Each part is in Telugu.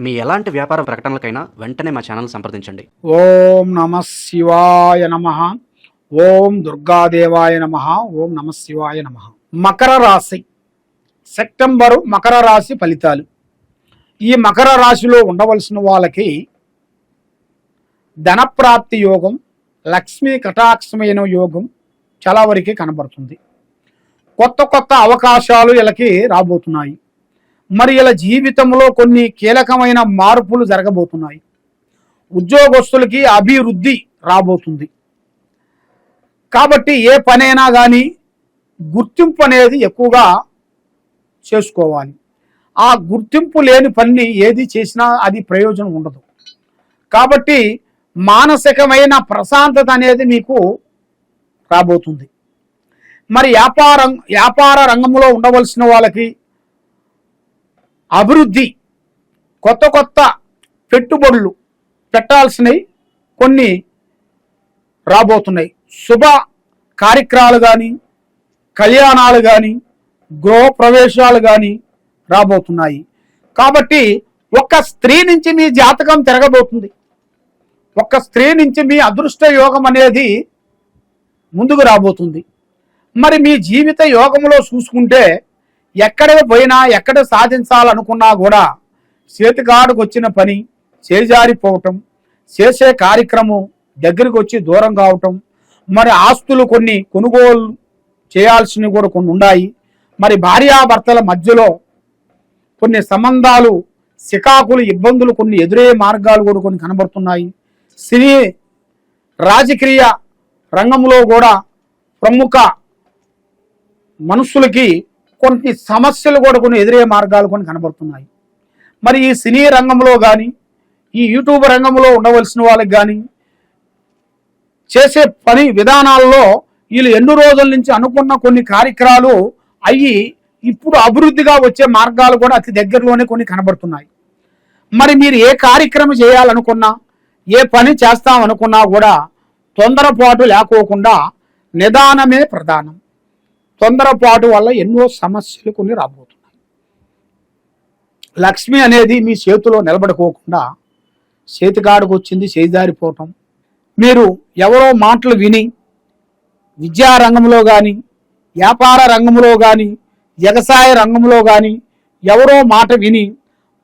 మీ ఎలాంటి వ్యాపార ప్రకటనలకైనా వెంటనే మా ఛానల్ సంప్రదించండి. ఓం నమ శివాయ నమ. ఓం దుర్గాదేవాయ నమ. ఓం నమ శివాయ నమ. మకర రాశి, సెప్టెంబరు మకర రాశి ఫలితాలు. ఈ మకర రాశిలో ఉండవలసిన వాళ్ళకి ధనప్రాప్తి యోగం, లక్ష్మీ కటాక్షమైన యోగం చాలా వరకు కనబడుతుంది. కొత్త కొత్త అవకాశాలు వీళ్ళకి రాబోతున్నాయి. మరి ఇలా జీవితంలో కొన్ని కీలకమైన మార్పులు జరగబోతున్నాయి. ఉద్యోగస్తులకి అభివృద్ధి రాబోతుంది. కాబట్టి ఏ పనైనా కానీ గుర్తింపు అనేది ఎక్కువగా చేసుకోవాలి. ఆ గుర్తింపు లేని పని ఏది చేసినా అది ప్రయోజనం ఉండదు. కాబట్టి మానసికమైన ప్రశాంతత అనేది మీకు రాబోతుంది. మరి వ్యాపార రంగంలో ఉండవలసిన వాళ్ళకి అభివృద్ధి, కొత్త కొత్త పెట్టుబడులు పెట్టాల్సినవి కొన్ని రాబోతున్నాయి. శుభ కార్యక్రమాలు కానీ, కళ్యాణాలు కానీ, గృహప్రవేశాలు కానీ రాబోతున్నాయి. కాబట్టి ఒక స్త్రీ నుంచి మీ జాతకం తిరగబోతుంది. ఒక స్త్రీ నుంచి మీ అదృష్ట యోగం అనేది ముందుకు రాబోతుంది. మరి మీ జీవిత యోగంలో చూసుకుంటే ఎక్కడికి పోయినా, ఎక్కడ సాధించాలనుకున్నా కూడా చేతికాడుకు వచ్చిన పని చేజారిపోవటం, చేసే కార్యక్రమం దగ్గరికి వచ్చి దూరం కావటం, మరి ఆస్తులు కొన్ని కొనుగోలు చేయాల్సినవి కూడా కొన్ని ఉన్నాయి. మరి భార్యాభర్తల మధ్యలో కొన్ని సంబంధాలు, సికాకులు, ఇబ్బందులు కొన్ని ఎదురయ్యే మార్గాలు కూడా కొన్ని కనబడుతున్నాయి. సినీ రాజకీయ రంగంలో కూడా ప్రముఖ మనుషులకి కొన్ని సమస్యలు కూడా కొన్ని ఎదురయ్యే మార్గాలు కొన్ని కనబడుతున్నాయి. మరి ఈ సినీ రంగంలో కానీ, ఈ యూట్యూబ్ రంగంలో ఉండవలసిన వాళ్ళకి కానీ చేసే పని విధానాల్లో వీళ్ళు ఎన్నో రోజుల నుంచి అనుకున్న కొన్ని కార్యక్రమాలు అయ్యి ఇప్పుడు అభివృద్ధిగా వచ్చే మార్గాలు కూడా అతి దగ్గరలోనే కొన్ని కనబడుతున్నాయి. మరి మీరు ఏ కార్యక్రమం చేయాలనుకున్నా, ఏ పని చేస్తామనుకున్నా కూడా తొందరపాటు లేకోకుండా నిదానమే ప్రధానం. తొందరపాటు వల్ల ఎన్నో సమస్యలు కొన్ని రాబోతున్నాయి. లక్ష్మి అనేది మీ చేతిలో నిలబడుకోకుండా చేతికాడుకు వచ్చింది చేజారిపోవటం, మీరు ఎవరో మాటలు విని విద్యారంగంలో కానీ, వ్యాపార రంగంలో కానీ, వ్యవసాయ రంగంలో కానీ ఎవరో మాట విని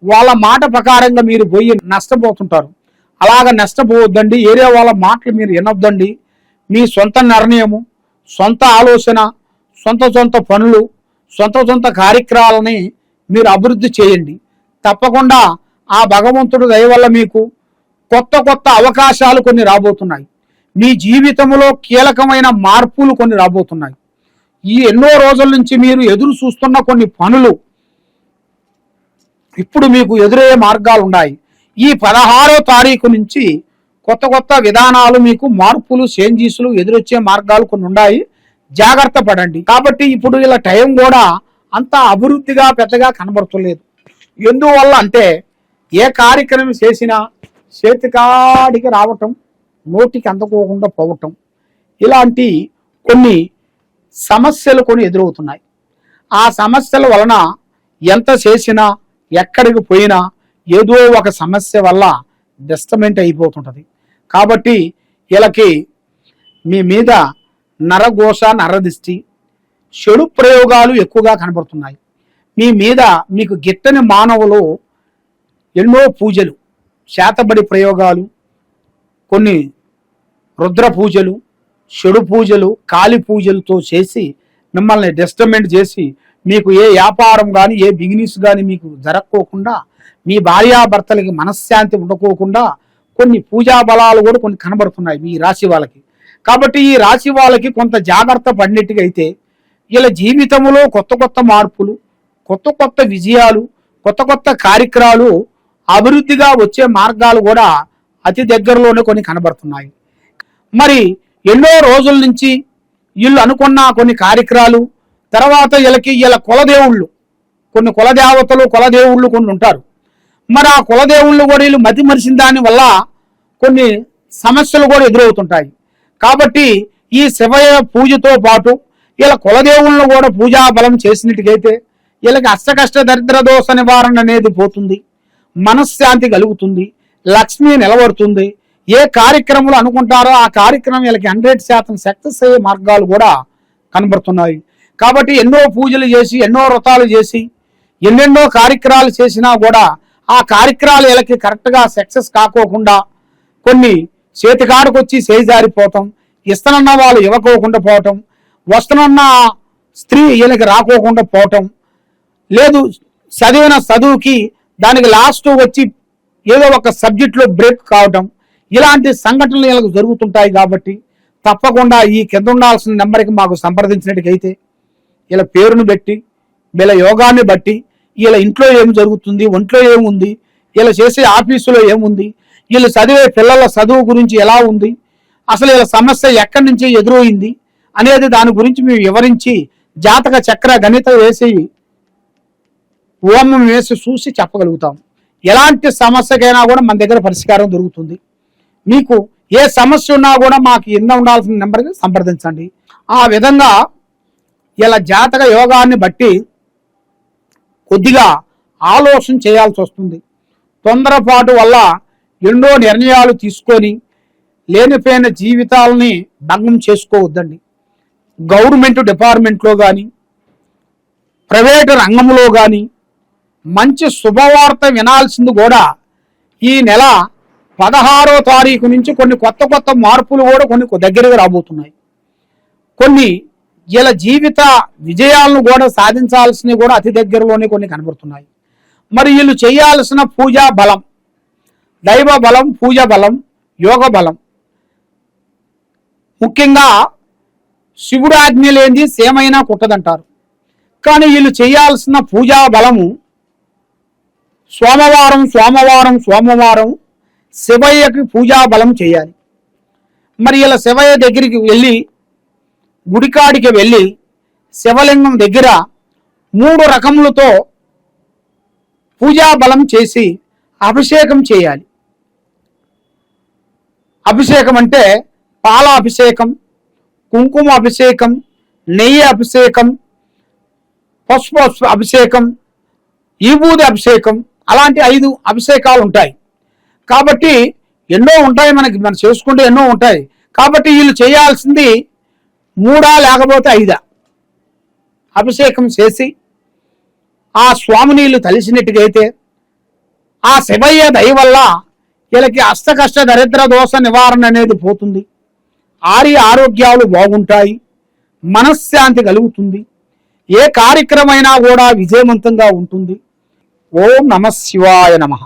వాళ్ళ మాట ప్రకారంగా మీరు పోయి నష్టపోతుంటారు. అలాగ నష్టపోవద్దండి. ఏరే వాళ్ళ మాటలు మీరు వినొద్దండి. మీ సొంత నిర్ణయము, సొంత ఆలోచన, సొంత పనులు, సొంత కార్యక్రమాలని మీరు అభివృద్ధి చేయండి. తప్పకుండా ఆ భగవంతుడు దయ వల్ల మీకు కొత్త కొత్త అవకాశాలు కొన్ని రాబోతున్నాయి. మీ జీవితంలో కీలకమైన మార్పులు కొన్ని రాబోతున్నాయి. ఈ ఎన్నో రోజుల నుంచి మీరు ఎదురు చూస్తున్న కొన్ని పనులు ఇప్పుడు మీకు ఎదురయ్యే మార్గాలు ఉన్నాయి. ఈ 16వ తారీఖు నుంచి కొత్త కొత్త విధానాలు, మీకు మార్పులు, చేంజెస్లు ఎదురొచ్చే మార్గాలు కొన్ని ఉన్నాయి. జాగ్రత్త పడండి. కాబట్టి ఇప్పుడు ఇలా టైం కూడా అంత అభివృద్ధిగా పెద్దగా కనబడుతులేదు. ఎందువల్ల అంటే ఏ కార్యక్రమం చేసినా చేతికాడికి రావటం, నోటికి అందుకోకుండా పోవటం, ఇలాంటి కొన్ని సమస్యలు కొన్ని ఎదురవుతున్నాయి. ఆ సమస్యల వలన ఎంత చేసినా, ఎక్కడికి పోయినా ఏదో ఒక సమస్య వల్ల డిస్టర్బెంట్ అయిపోతుంటుంది. కాబట్టి వీళ్ళకి మీ మీద నరఘోష, నరదిష్టి, చెడు ప్రయోగాలు ఎక్కువగా కనబడుతున్నాయి. మీ మీద మీకు గిట్టని మానవులు ఎన్నో పూజలు, శాతబడి ప్రయోగాలు, కొన్ని రుద్ర పూజలు, చెడు పూజలు, కాళీ పూజలతో చేసి మిమ్మల్ని డిస్టర్బెంట్ చేసి మీకు ఏ వ్యాపారం కానీ, ఏ బిజినెస్ కానీ మీకు జరగకోకుండా, మీ భార్యాభర్తలకి మనశ్శాంతి ఉండకోకుండా కొన్ని పూజా బలాలు కూడా కొన్ని కనబడుతున్నాయి మీ రాశి వాళ్ళకి. కాబట్టి ఈ రాశి వాళ్ళకి కొంత జాగ్రత్త పడినట్టుగా అయితే వీళ్ళ జీవితంలో కొత్త కొత్త మార్పులు, కొత్త కొత్త విజయాలు, కొత్త కొత్త కార్యక్రమాలు, అభివృద్ధిగా వచ్చే మార్గాలు కూడా అతి దగ్గరలోనే కొన్ని కనబడుతున్నాయి. మరి ఎన్నో రోజుల నుంచి వీళ్ళు అనుకున్న కొన్ని కార్యక్రమాలు, తర్వాత వీళ్ళ కులదేవుళ్ళు, కొన్ని కులదేవుళ్ళు కొన్ని ఉంటారు. మరి ఆ కులదేవుళ్ళు కూడా వీళ్ళు మతి మరిచిన దాని వల్ల కొన్ని సమస్యలు కూడా ఎదురవుతుంటాయి. కాబట్టి ఈ శివయ పూజతో పాటు వీళ్ళ కులదేవులను కూడా పూజా బలం చేసినట్టుగైతే వీళ్ళకి అష్టకష్ట దరిద్ర దోష నివారణ అనేది పోతుంది. మనశ్శాంతి కలుగుతుంది, లక్ష్మి నిలబడుతుంది. ఏ కార్యక్రమాలు అనుకుంటారో ఆ కార్యక్రమం వీళ్ళకి 100% సక్సెస్ అయ్యే మార్గాలు కూడా కనబడుతున్నాయి. కాబట్టి ఎన్నో పూజలు చేసి, ఎన్నో వ్రతాలు చేసి, ఎన్నెన్నో కార్యక్రమాలు చేసినా కూడా ఆ కార్యక్రమాలు వీళ్ళకి కరెక్ట్గా సక్సెస్ కాకోకుండా కొన్ని చేతికాడకు వచ్చి చేజారిపోవటం, ఇస్తనన్న వాళ్ళు ఇవ్వకోకుండా పోవటం, వస్తునన్న స్త్రీ వీళ్ళకి రాకోకుండా పోవటం, లేదు చదివిన చదువుకి దానికి లాస్ట్ వచ్చి ఏదో ఒక సబ్జెక్టులో బ్రేక్ కావటం, ఇలాంటి సంఘటనలు వీళ్ళకి జరుగుతుంటాయి. కాబట్టి తప్పకుండా ఈ కింద ఉండాల్సిన నెంబర్కి మాకు సంప్రదించినట్టుకైతే వీళ్ళ పేరును బట్టి, వీళ్ళ యోగాన్ని బట్టి, వీళ్ళ ఇంట్లో ఏమి జరుగుతుంది, ఒంట్లో ఏముంది, వీళ్ళు చేసే ఆఫీసులో ఏముంది, వీళ్ళు చదివే పిల్లల చదువు గురించి ఎలా ఉంది, అసలు వీళ్ళ సమస్య ఎక్కడి నుంచి ఎదురైంది అనేది దాని గురించి మేము వివరించి జాతక చక్ర గణిత వేసి హోమం వేసి చూసి చెప్పగలుగుతాం. ఎలాంటి సమస్యకైనా కూడా మన దగ్గర పరిష్కారం దొరుకుతుంది. మీకు ఏ సమస్య ఉన్నా కూడా మాకు కింద ఉండాల్సిన నెంబర్కి సంప్రదించండి. ఆ విధంగా ఇలా జాతక యోగాన్ని బట్టి కొద్దిగా ఆలోచన చేయాల్సి వస్తుంది. తొందరపాటు వల్ల ఎన్నో నిర్ణయాలు తీసుకొని లేనిపోయిన జీవితాలని భంగం చేసుకోవద్దండి. గవర్నమెంట్ డిపార్ట్మెంట్లో కానీ, ప్రైవేటు రంగంలో కానీ మంచి శుభవార్త వినాల్సింది కూడా ఈ నెల 16వ తారీఖు నుంచి కొన్ని కొత్త మార్పులు కూడా కొన్ని దగ్గరగా రాబోతున్నాయి. కొన్ని ఇలా జీవిత విజయాలను కూడా సాధించాల్సినవి కూడా అతి దగ్గరలోనే కొన్ని కనబడుతున్నాయి. మరి వీళ్ళు చేయాల్సిన పూజా బలం, దైవ బలం, పూజ బలం, యోగ బలం, ముఖ్యంగా శివుడు ఆజ్ఞ లేనిది సేమైనా కుట్టదంటారు. కానీ వీళ్ళు చేయాల్సిన పూజా బలము సోమవారం శివయ్యకి పూజా బలం చేయాలి. మరి ఇలా శివయ్య దగ్గరికి వెళ్ళి, గుడికాడికి వెళ్ళి శివలింగం దగ్గర 3 రకములతో పూజా బలం చేసి అభిషేకం చేయాలి. అభిషేకం అంటే పాల అభిషేకం, కుంకుమ అభిషేకం, నెయ్యి అభిషేకం, పసుపు అభిషేకం, ఈబూది అభిషేకం, అలాంటి 5 అభిషేకాలు ఉంటాయి. కాబట్టి ఎన్నో ఉంటాయి, మనం చేసుకుంటే ఎన్నో ఉంటాయి. కాబట్టి వీళ్ళు చేయాల్సింది 3 లేకపోతే 5 అభిషేకం చేసి ఆ స్వామి నీళ్ళు తలిసినట్టుగైతే ఆ శివయ్య దయ వల్ల వీళ్ళకి అష్టకష్ట దరిద్ర దోష నివారణ అనేది పోతుంది. ఆరోగ్యాలు బాగుంటాయి, మనశ్శాంతి కలుగుతుంది, ఏ కార్యక్రమైనా కూడా విజయవంతంగా ఉంటుంది. ఓం నమః శివాయ నమః.